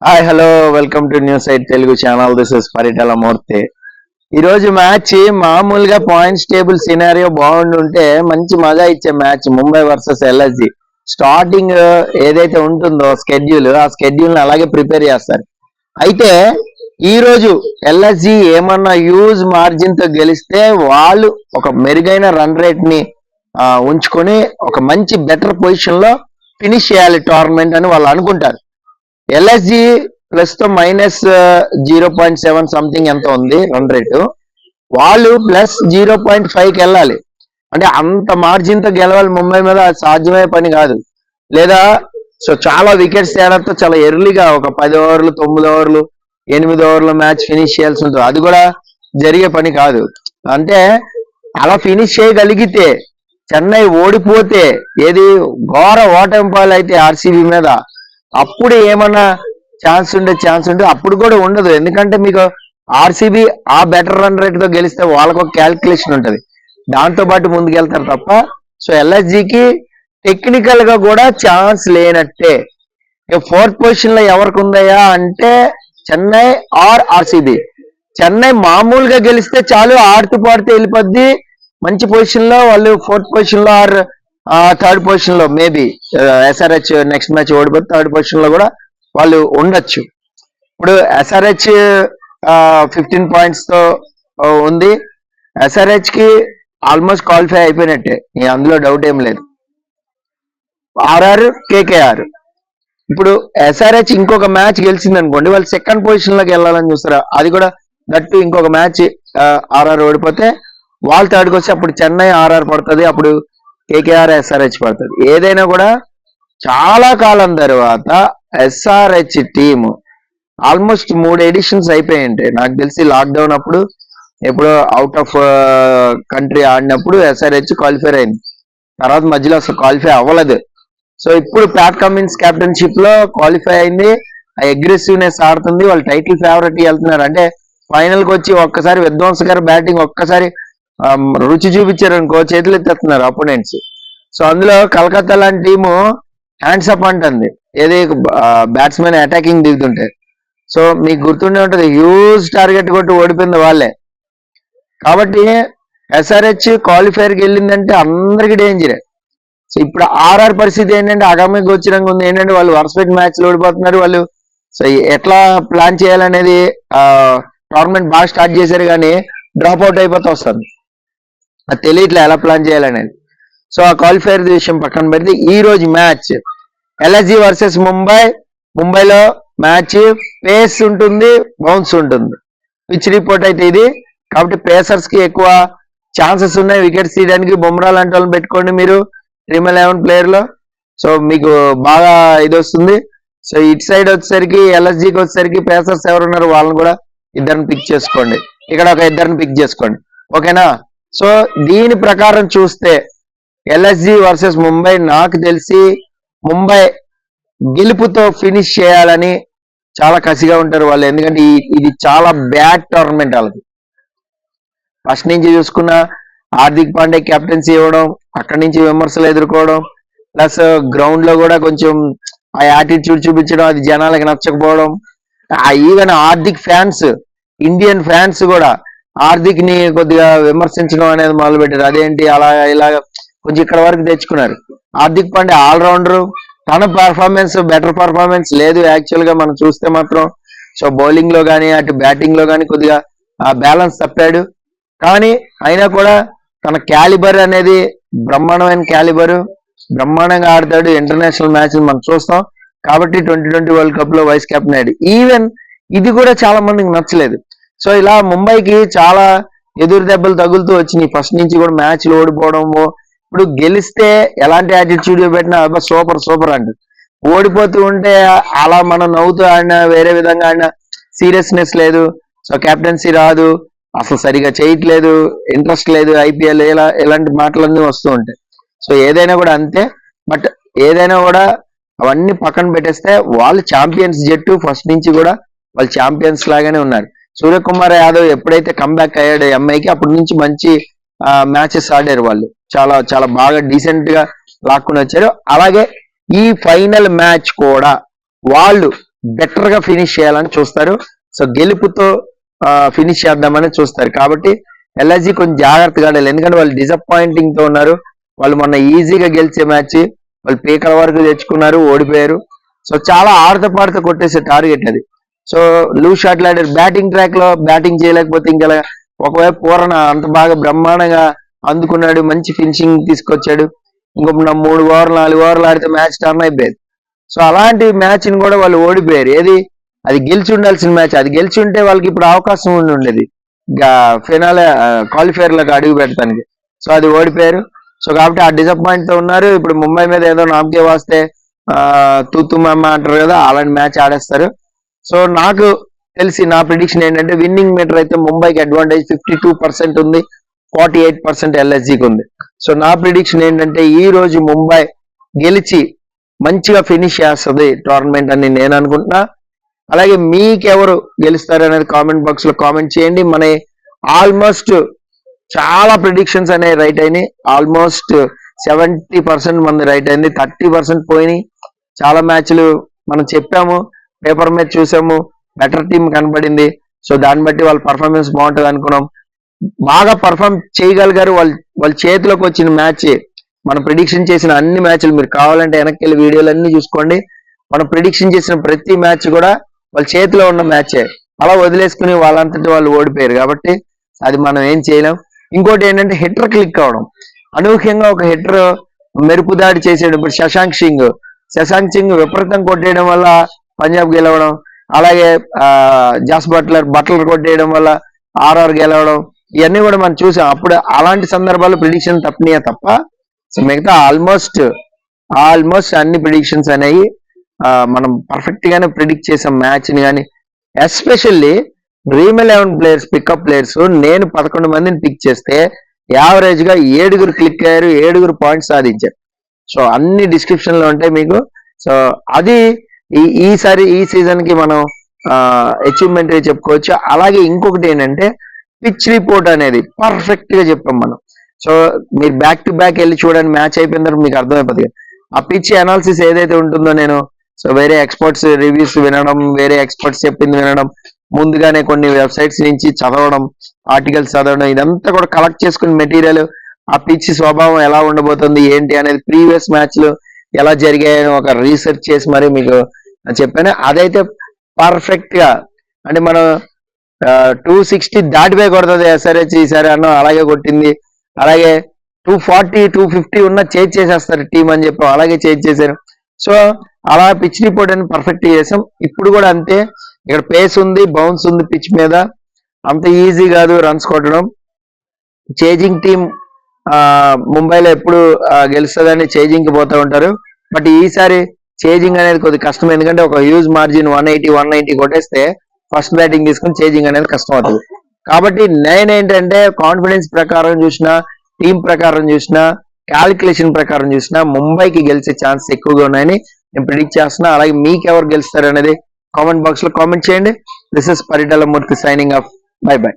Hi hello welcome to news site Telugu channel. This is Paritala Murthy. ఈ రోజు match మామూలుగా points table scenario బాగుండుంటే మంచి మజా ఇచ్చే match Mumbai versus LSG. Starting ఏదైతే ఉంటుందో స్కెడ్యూల్, ఆ స్కెడ్యూల్ ని అలాగే ప్రిపేర్ చేస్తారు. అయితే ఈ రోజు ఎల్ఎస్జి ఏమన్నా హ్యూజ్ మార్జిన్ తో గెలిస్తే వాళ్ళు ఒక మెరుగైన రన్ రేట్ ని ఉంచుకొని ఒక మంచి బెటర్ పొజిషన్ లో ఫినిష్ చేయాలి టోర్నమెంట్ అని వాళ్ళు అనుకుంటారు. ఎల్ఎస్జి ప్రస్తుతం -0.7 సంథింగ్ ఎంత ఉంది రన్ రేటు. వాళ్ళు +0.5కి వెళ్ళాలి. అంటే అంత మార్జిన్ తో గెలవాలి ముంబై మీద, అది సాధ్యమయ్యే పని కాదు. లేదా సో చాలా వికెట్స్ తేడాతో చాలా ఎర్లీగా ఒక 10 ఓవర్లు 9 ఓవర్లు 8 ఓవర్ల మ్యాచ్ ఫినిష్ చేయాల్సి ఉంటుంది. అది కూడా జరిగే పని కాదు. అంటే అలా ఫినిష్ చేయగలిగితే, చెన్నై ఓడిపోతే, ఏది ఘోర ఓటమి పాలైతే ఆర్సీబీ మీద, అప్పుడు ఏమన్నా ఛాన్స్ ఉంటే అప్పుడు కూడా ఉండదు. ఎందుకంటే మీకు ఆర్సీబీ ఆ బెటర్ రన్ రేట్ తో గెలిస్తే వాళ్ళకు ఒక క్యాల్కులేషన్ ఉంటుంది, దాంతో పాటు ముందుకెళ్తారు తప్ప. సో ఎల్ఎస్జికి టెక్నికల్ గా కూడా ఛాన్స్ లేనట్టే. ఫోర్త్ పొజిషన్ లో ఎవరికి ఉందయ్యా అంటే చెన్నై ఆర్ ఆర్సీబీ. చెన్నై మామూలుగా గెలిస్తే చాలు, ఆడుతూ పాడుతూ వెళ్ళిపోద్ది. మంచి పొజిషన్ లో వాళ్ళు ఫోర్త్ పొజిషన్ లో ఆర్ థర్డ్ పొజిషన్ లో, మేబీ ఎస్ఆర్హెచ్ నెక్స్ట్ మ్యాచ్ ఓడిపోతే థర్డ్ పొజిషన్ లో కూడా వాళ్ళు ఉండొచ్చు. ఇప్పుడు ఎస్ఆర్హెచ్ 15 పాయింట్స్ తో ఉంది. ఎస్ఆర్హెచ్ కి ఆల్మోస్ట్ క్వాలిఫై అయిపోయినట్టే, అందులో డౌట్ ఏం లేదు. RR KKR. ఇప్పుడు ఎస్ఆర్హెచ్ ఇంకొక మ్యాచ్ గెలిచింది అనుకోండి, వాళ్ళు సెకండ్ పొజిషన్ లోకి వెళ్ళాలని చూస్తారు. అది కూడా దట్టు ఇంకొక మ్యాచ్ ఆర్ఆర్ ఓడిపోతే వాళ్ళు థర్డ్కి వచ్చి అప్పుడు చెన్నై ఆర్ఆర్ పడుతుంది, అప్పుడు కేకేఆర్ ఎస్ఆర్హెచ్ పడుతుంది. ఏదైనా కూడా చాలా కాలం తర్వాత ఎస్ఆర్హెచ్ టీము ఆల్మోస్ట్ 3 ఎడిషన్స్ అయిపోయాయి. నాకు తెలిసి లాక్డౌన్ అప్పుడు ఎప్పుడో అవుట్ ఆఫ్ కంట్రీ ఆడినప్పుడు ఎస్ఆర్హెచ్ క్వాలిఫై అయింది. తర్వాత మధ్యలో అసలు క్వాలిఫై అవ్వలేదు. సో ఇప్పుడు ప్యాట్ కమిన్స్ కెప్టెన్షిప్ లో క్వాలిఫై అయింది. ఆ అగ్రెసివ్నెస్ ఆడుతుంది, వాళ్ళు టైటిల్ ఫేవరెట్ వెళ్తున్నారు. అంటే ఫైనల్ కి వచ్చి ఒక్కసారి విధ్వంసకర బ్యాటింగ్ ఒక్కసారి రుచి చూపించారు అనుకో, చేతులు ఎత్తేస్తున్నారు అపోనెంట్స్. సో అందులో కలకత్తా లాంటి టీము హ్యాండ్స్ అప్ అంటుంది, ఏది బ్యాట్స్మెన్ అటాకింగ్ దిగుతుంటే. సో మీకు గుర్తుండే ఉంటుంది, హ్యూజ్ టార్గెట్ కొట్టి ఓడిపోయింది వాళ్ళే. కాబట్టి ఎస్ఆర్హెచ్ క్వాలిఫైర్కి వెళ్ళిందంటే అందరికి డేంజరే. సో ఇప్పుడు ఆర్ఆర్ పరిస్థితి ఏంటంటే అగామి గోచరంగా ఉంది. ఏంటంటే వాళ్ళు వరుసపెట్టి మ్యాచ్లు ఓడిపోతున్నారు. వాళ్ళు సో ఎట్లా ప్లాన్ చేయాలనేది టోర్నమెంట్ బాగా స్టార్ట్ చేశారు, కానీ డ్రాప్ అవుట్ అయిపోతే వస్తుంది. అది తెలియట్లే ఎలా ప్లాన్ చేయాలనేది. సో ఆ క్వాలిఫైర్ విషయం పక్కన పెడితే ఈ రోజు మ్యాచ్ ఎల్ఎస్జి వర్సెస్ ముంబై. ముంబైలో మ్యాచ్ పేస్ ఉంటుంది, బౌన్స్ ఉంటుంది. పిచ్ రిపోర్ట్ అయితే ఇది. కాబట్టి పేసర్స్ కి ఎక్కువ ఛాన్సెస్ ఉన్నాయి వికెట్స్ తీయడానికి. బుమ్రా లాంటి వాళ్ళని పెట్టుకోండి మీరు డ్రీమ్ 11 ప్లేయర్ లో. సో మీకు బాగా ఇది వస్తుంది. సో ఇటు సైడ్ వచ్చేసరికి ఎల్ఎస్జికి వచ్చేసరికి పేసర్స్ ఎవరున్నారు వాళ్ళని కూడా ఇద్దరిని పిక్ చేసుకోండి, ఇక్కడ ఒక ఇద్దరిని పిక్ చేసుకోండి, ఓకేనా. సో దీని ప్రకారం చూస్తే ఎల్ఎస్జి వర్సెస్ ముంబై, నాకు తెలిసి ముంబై గెలుపుతో ఫినిష్ చేయాలని చాలా కసిగా ఉంటారు వాళ్ళు. ఎందుకంటే ఇది చాలా బ్యాడ్ టోర్నమెంట్ వాళ్ళకి. ఫస్ట్ నుంచి చూసుకున్న హార్దిక్ పాండే కెప్టెన్సీ ఇవ్వడం, అక్కడి నుంచి విమర్శలు ఎదుర్కోవడం, ప్లస్ గ్రౌండ్ లో కూడా కొంచెం ఆ యాటిట్యూడ్ చూపించడం, అది జనాలకి నచ్చకపోవడం. Even Hardik fans, Indian fans కూడా హార్దిక్ ని కొద్దిగా విమర్శించడం అనేది మొదలు పెట్టారు. అదేంటి అలా ఇలా కొంచెం ఇక్కడ వరకు తెచ్చుకున్నారు. హార్దిక్ పాండే ఆల్రౌండర్, తన పర్ఫార్మెన్స్ బెటర్ పర్ఫార్మెన్స్ లేదు యాక్చువల్ గా మనం చూస్తే మాత్రం. సో బౌలింగ్ లో కానీ అటు బ్యాటింగ్ లో కానీ కొద్దిగా బ్యాలెన్స్ తప్పాడు. కానీ అయినా కూడా తన క్యాలిబర్ అనేది బ్రహ్మాండమైన క్యాలిబర్, బ్రహ్మాండంగా ఆడతాడు. ఇంటర్నేషనల్ మ్యాచ్ మనం చూస్తాం కాబట్టి 2020 వరల్డ్ కప్ లో వైస్ కెప్టెన్ అయ్యాడు. ఈవెన్ ఇది కూడా చాలా మందికి నచ్చలేదు. సో ఇలా ముంబైకి చాలా ఎదురు దెబ్బలు తగులుతూ వచ్చినాయి. ఫస్ట్ నుంచి కూడా మ్యాచ్లు ఓడిపోవడము. ఇప్పుడు గెలిస్తే ఎలాంటి యాటిట్యూడ్ పెట్టినా సూపర్ సూపర్ అంటారు. ఓడిపోతూ ఉంటే అలా మనం నవ్వుతూ ఆడినా, వేరే విధంగా ఆడినా సీరియస్నెస్ లేదు. సో కెప్టెన్సీ రాదు, అసలు సరిగా చేయట్లేదు, ఇంట్రెస్ట్ లేదు, ఐపీఎల్ ఇలాంటి మాటలన్నీ వస్తూ ఉంటాయి. సో ఏదైనా కూడా అంతే. బట్ ఏదైనా కూడా అవన్నీ పక్కన పెట్టేస్తే వాళ్ళు ఛాంపియన్స్ జట్టు. ఫస్ట్ నుంచి కూడా వాళ్ళు ఛాంపియన్స్ లాగానే ఉన్నారు. సూర్యకుమార్ యాదవ్ ఎప్పుడైతే కంబ్యాక్ అయ్యాడు ఎంఐకి, అప్పటి నుంచి మంచి మ్యాచెస్ ఆడారు వాళ్ళు. చాలా చాలా బాగా డీసెంట్ గా లాక్కుని వచ్చారు. అలాగే ఈ ఫైనల్ మ్యాచ్ కూడా వాళ్ళు బెటర్ గా ఫినిష్ చేయాలని చూస్తారు. సో గెలుపుతో ఫినిష్ చేద్దామని చూస్తారు. కాబట్టి ఎల్ఐజీ కొంచెం జాగ్రత్తగా ఆడాలి, ఎందుకంటే వాళ్ళు డిసప్పాయింటింగ్ తో ఉన్నారు. వాళ్ళు మొన్న ఈజీగా గెలిచే మ్యాచ్ వాళ్ళు పీకల వరకు తెచ్చుకున్నారు, ఓడిపోయారు. సో చాలా ఆడత పాడత కొట్టేసే టార్గెట్ అది. సో లూజ్ షాట్లు ఆడారు. బ్యాటింగ్ ట్రాక్ లో బ్యాటింగ్ చేయలేకపోతే ఇంకెలా. ఒకవైపు పూరణ అంత బాగా బ్రహ్మాండంగా అందుకున్నాడు, మంచి ఫినిషింగ్ తీసుకొచ్చాడు. ఇంకొక 3 ఓవర్లు 4 ఓవర్లు ఆడితే మ్యాచ్ టర్న్ అయిపోయేది. సో అలాంటి మ్యాచ్ ని కూడా వాళ్ళు ఓడిపోయారు. ఏది అది గెలిచి ఉండాల్సిన మ్యాచ్, అది గెలిచి ఉంటే వాళ్ళకి ఇప్పుడు అవకాశం ఉండేది ఫైనల్ క్వాలిఫైర్ లకు అడుగు పెట్టడానికి. సో అది ఓడిపోయారు. సో కాబట్టి ఆ డిసప్పాయింట్ తో ఉన్నారు. ఇప్పుడు ముంబై మీద ఏదో నామకే వాస్తే తూతుమమ్మ అంటారు కదా, అలాంటి మ్యాచ్ ఆడేస్తారు. సో నాకు తెలిసి నా ప్రిడిక్షన్ ఏంటంటే విన్నింగ్ మీటర్ అయితే ముంబైకి అడ్వాంటేజ్ 52% ఉంది, 48% ఎల్ఎస్జీకి ఉంది. సో నా ప్రిడిక్షన్ ఏంటంటే ఈ రోజు ముంబై గెలిచి మంచిగా ఫినిష్ చేస్తుంది టోర్నమెంట్ అని నేను అనుకుంటున్నా. అలాగే మీకెవరు గెలుస్తారు అనేది కామెంట్ బాక్స్ లో కామెంట్ చేయండి. మన ఆల్మోస్ట్ చాలా ప్రిడిక్షన్స్ అనేవి రైట్ అయినాయి. ఆల్మోస్ట్ 70% మంది రైట్ అయింది, 30% పోయినాయి. చాలా మ్యాచ్లు మనం చెప్పాము, పేపర్ మ్యాచ్ చూసాము, బెటర్ టీం కనబడింది. సో దాన్ని బట్టి వాళ్ళ పర్ఫార్మెన్స్ బాగుంటుంది అనుకున్నాం. బాగా పర్ఫార్మ్ చేయగలిగారు. వాళ్ళ చేతిలోకి వచ్చిన మ్యాచ్, మనం ప్రిడిక్షన్ చేసిన అన్ని మ్యాచ్లు మీరు కావాలంటే వెనక్కి వెళ్ళి వీడియోలు అన్ని చూసుకోండి. మనం ప్రిడిక్షన్ చేసిన ప్రతి మ్యాచ్ కూడా వాళ్ళ చేతిలో ఉన్న మ్యాచే. అలా వదిలేసుకుని వాళ్ళంతటి వాళ్ళు ఓడిపోయారు. కాబట్టి అది మనం ఏం చేయలేం. ఇంకోటి ఏంటంటే హిట్టర్ క్లిక్ అవడం. అనూహ్యంగా ఒక హిట్టర్ మెరుపు దాడి చేసాడు. ఇప్పుడు శశాంక్ సింగ్ విపరీతం కొట్టేయడం వల్ల పంజాబ్ గెలవడం, అలాగే జాస్ బట్లర్ కొట్టేయడం వల్ల ఆర్ఆర్ గెలవడం, ఇవన్నీ కూడా మనం చూసాం. అప్పుడు అలాంటి సందర్భాల్లో ప్రిడిక్షన్ తప్పనియా తప్ప సో మిగతా ఆల్మోస్ట్ అన్ని ప్రిడిక్షన్స్ అనేవి మనం పర్ఫెక్ట్ గానే ప్రిడిక్ట్ చేసాం మ్యాచ్ ని. కానీ especially dream 11 players, pick up players, నేను 11 మందిని పిక్ చేస్తే యావరేజ్ గా 7 క్లిక్ అయ్యారు, 7 పాయింట్స్ సాధించారు. సో అన్ని డిస్క్రిప్షన్ లో ఉంటాయి మీకు. సో అది ఈసారి ఈ సీజన్ కి మనం అచీవ్మెంట్ చెప్పుకోవచ్చు. అలాగే ఇంకొకటి ఏంటంటే పిచ్ రిపోర్ట్ అనేది పర్ఫెక్ట్ గా చెప్పాం మనం. సో మీరు బ్యాక్ టు బ్యాక్ వెళ్ళి చూడండి, మ్యాచ్ అయిపోయిన తర్వాత మీకు అర్థమైపోతుంది. ఆ పిచ్ అనాలిసిస్ ఏదైతే ఉంటుందో నేను సో వేరే ఎక్స్పర్ట్స్ రివ్యూస్ వినడం, వేరే ఎక్స్పర్ట్స్ చెప్పింది వినడం, ముందుగానే కొన్ని వెబ్సైట్స్ నుంచి చదవడం, ఆర్టికల్స్ చదవడం, ఇదంతా కూడా కలెక్ట్ చేసుకుని మెటీరియల్ ఆ పిచ్ స్వభావం ఎలా ఉండబోతుంది ఏంటి అనేది ప్రీవియస్ మ్యాచ్లు ఎలా జరిగాయని ఒక రీసెర్చ్ చేసి మరి మీకు చెప్పాను. అదైతే పర్ఫెక్ట్ గా అంటే మనం 260 దాటిపోయి కొడుతుంది ఎస్ఆర్హెచ్ ఈసారి అన్న, అలాగే కొట్టింది. అలాగే 240 250 ఉన్న చేంజ్ చేసేస్తారు టీం అని చెప్పి అలాగే చేంజ్ చేశారు. సో అలా పిచ్ రిపోర్ట్ అని పర్ఫెక్ట్ చేసాం. ఇప్పుడు కూడా అంతే. ఇక్కడ పేస్ ఉంది, బౌన్స్ ఉంది పిచ్ మీద, అంత ఈజీ కాదు రన్స్ కొట్టడం. చేజింగ్ టీం ముంబైలో ఎప్పుడు గెలుస్తుందని చేజింగ్ కి పోతూ ఉంటారు. బట్ ఈసారి చేజింగ్ అనేది కొద్దిగా కష్టం, ఎందుకంటే ఒక హ్యూజ్ మార్జిన్ 180 కొట్టేస్తే ఫస్ట్ బ్యాటింగ్ తీసుకుని చేజింగ్ అనేది కష్టం అవుతుంది. కాబట్టి నేనేంటంటే కాన్ఫిడెన్స్ ప్రకారం చూసినా, టీం ప్రకారం చూసినా, క్యాలిక్యులేషన్ ప్రకారం చూసినా ముంబైకి గెలిచే ఛాన్స్ ఎక్కువగా ఉన్నాయని నేను ప్రిడిక్ట్ చేస్తున్నా. అలాగే మీకు ఎవరు గెలుస్తారు అనేది కామెంట్ బాక్స్ లో కామెంట్ చేయండి. This is Paritala Murthy signing off. By by.